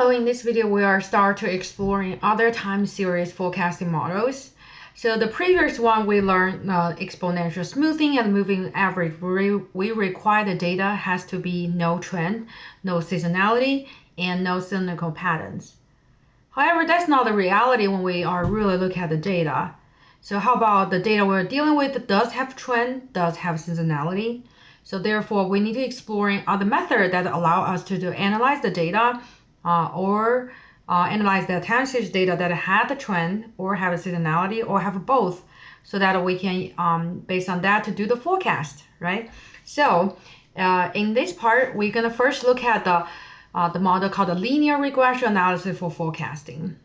Hello, in this video we are start to exploring other time series forecasting models. So the previous one we learned exponential smoothing and moving average. We require the data has to be no trend, no seasonality, and no cyclical patterns. However, that's not the reality when we are really looking at the data. So how about the data we're dealing with does have trend, does have seasonality. So therefore, we need to explore other methods that allow us to analyze the data or analyze the time series data that have the trend or have a seasonality or have both, so that we can, based on that, to do the forecast, right? So in this part, we're going to first look at the model called the linear regression analysis for forecasting.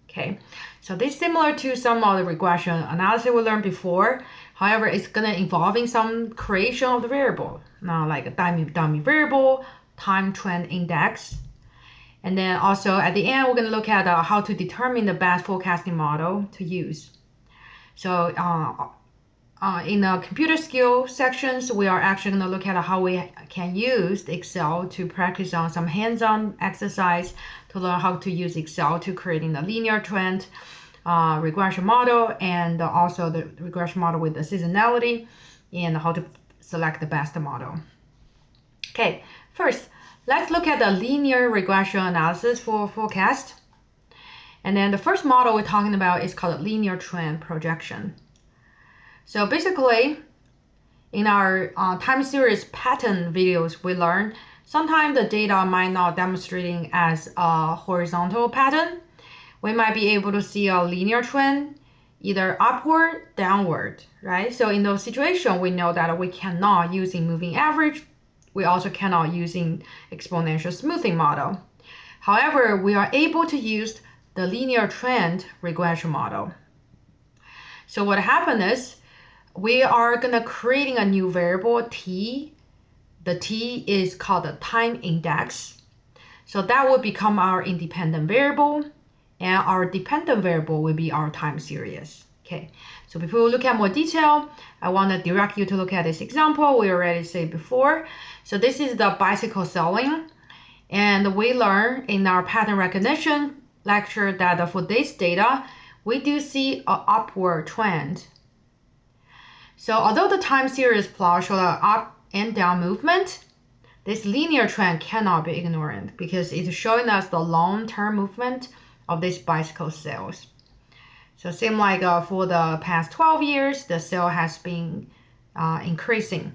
Okay, so this is similar to some of the regression analysis we learned before. However, it's going to involving some creation of the variable, like a dummy variable, time trend index. And then also at the end, we're going to look at how to determine the best forecasting model to use. So in the computer skill sections, we are actually going to look at how we can use Excel to practice on some hands-on exercise to learn how to use Excel to creating the linear trend regression model, and also the regression model with the seasonality, and how to select the best model. Okay, first, let's look at the linear regression analysis for forecast. And then the first model we're talking about is called linear trend projection. So basically, in our time series pattern videos, we learned sometimes the data might not demonstrating as a horizontal pattern. We might be able to see a linear trend, either upward, downward, right? So in those situations, we know that we cannot using moving average. We also cannot using exponential smoothing model. However, we are able to use the linear trend regression model. So what happened is we are gonna creating a new variable t. The t is called the time index. So that will become our independent variable, and our dependent variable will be our time series. Okay, so before we look at more detail, I want to direct you to look at this example we already said before. So this is the bicycle selling, and we learned in our pattern recognition lecture that for this data, we do see an upward trend. So although the time series plot shows an up and down movement, this linear trend cannot be ignored because it's showing us the long-term movement of this bicycle sales. So it seems like for the past 12 years, the sale has been increasing.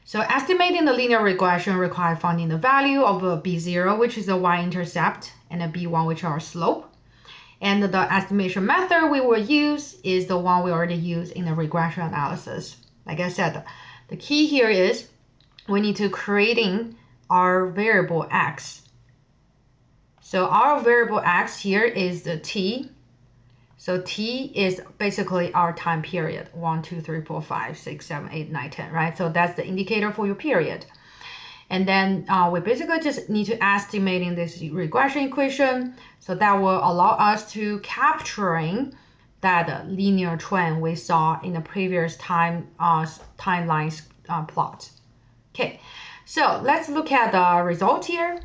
So estimating the linear regression requires finding the value of a B0, which is a y-intercept, and a B1, which are slope. And the estimation method we will use is the one we already used in the regression analysis. Like I said, the key here is we need to creating our variable x. So our variable x here is the t. So t is basically our time period, 1, 2, 3, 4, 5, 6, 7, 8, 9, 10, right? So that's the indicator for your period. And then we basically just need to estimating this regression equation. So that will allow us to capturing that linear trend we saw in the previous timelines plot. Okay, so let's look at the result here.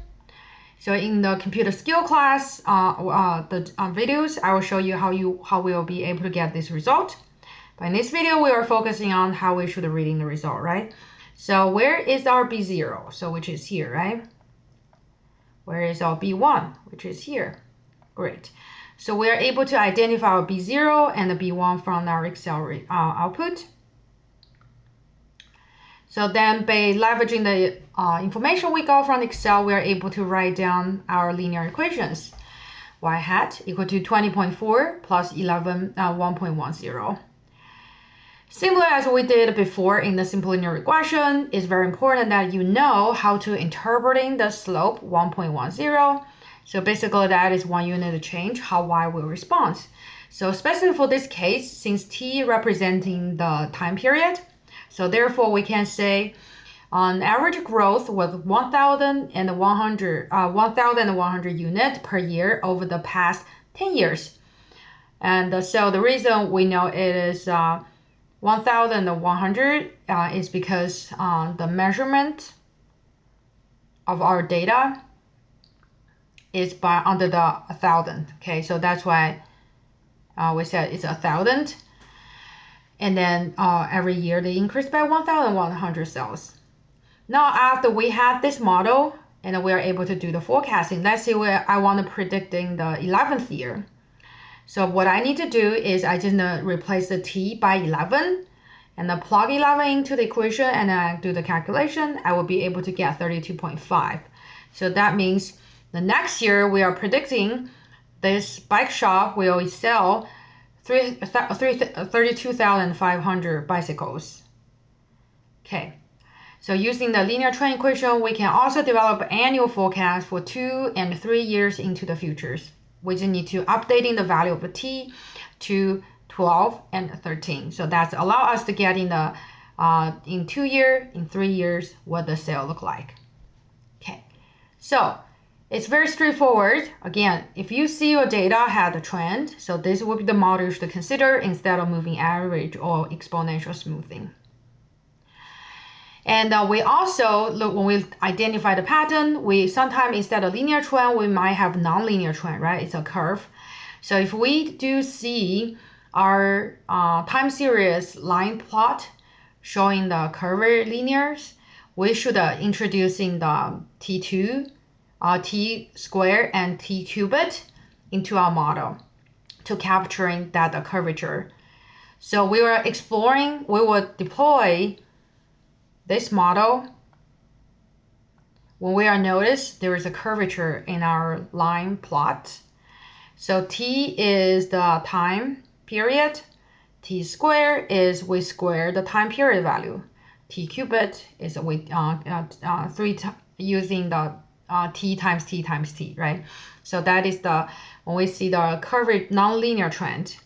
So in the computer skill class, the videos, I will show you how we will be able to get this result. But in this video, we are focusing on how we should reading the result, right? So where is our B0? So which is here, right? Where is our B1? Which is here. Great. So we are able to identify our B0 and the B1 from our Excel output. So then by leveraging the information we got from Excel, we are able to write down our linear equations. Y hat equal to 20.4 plus 1.10. Similar as we did before in the simple linear regression, it's very important that you know how to interpreting the slope 1.10. So basically that is one unit of change, how y will respond. So especially for this case, since t representing the time period, so therefore we can say on average growth was 1,100 units per year over the past 10 years. And so the reason we know it is 1,100 is because the measurement of our data is by under the 1,000. Okay, so that's why we said it's 1,000. And then every year they increase by 1,100 cells. Now after we have this model and we are able to do the forecasting, let's say I want to predict in the 11th year. So what I need to do is I just replace the t by 11 and then plug 11 into the equation and then I do the calculation. I will be able to get 32.5. So that means the next year we are predicting this bike shop will sell 32,500 bicycles. Okay. So using the linear trend equation, we can also develop annual forecast for 2 and 3 years into the futures. We just need to updating the value of the t to 12 and 13. So that's allow us to get in the in 2 years, in 3 years, what the sale look like. Okay, so it's very straightforward. Again, if you see your data had a trend, so this will be the model you should consider instead of moving average or exponential smoothing. And we also look when we identify the pattern, we sometimes instead of linear trend, we might have non-linear trend, right? It's a curve. So if we do see our time series line plot showing the curved linears, we should introducing the T2, T squared, and T cubed into our model to capturing that curvature. So we were exploring, we will deploy this model when we are notice there is a curvature in our line plot. So t is the time period, t squared is we square the time period value, t cubed is we using the t times t times t, right? So that is the when we see the curved nonlinear trend.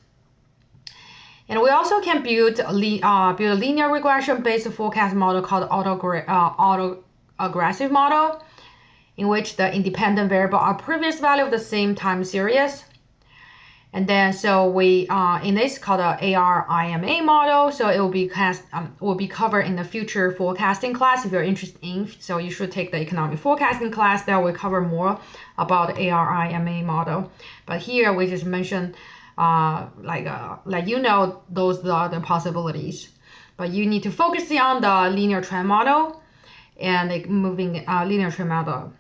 And we also can build a linear regression-based forecast model called autoaggressive model, in which the independent variable are previous value of the same time series. And then so we in this called the ARIMA model. So it will be covered in the future forecasting class if you're interested in. So you should take the economic forecasting class that will cover more about the ARIMA model. But here we just mentioned those are the possibilities, but you need to focus on the linear trend model and moving linear trend model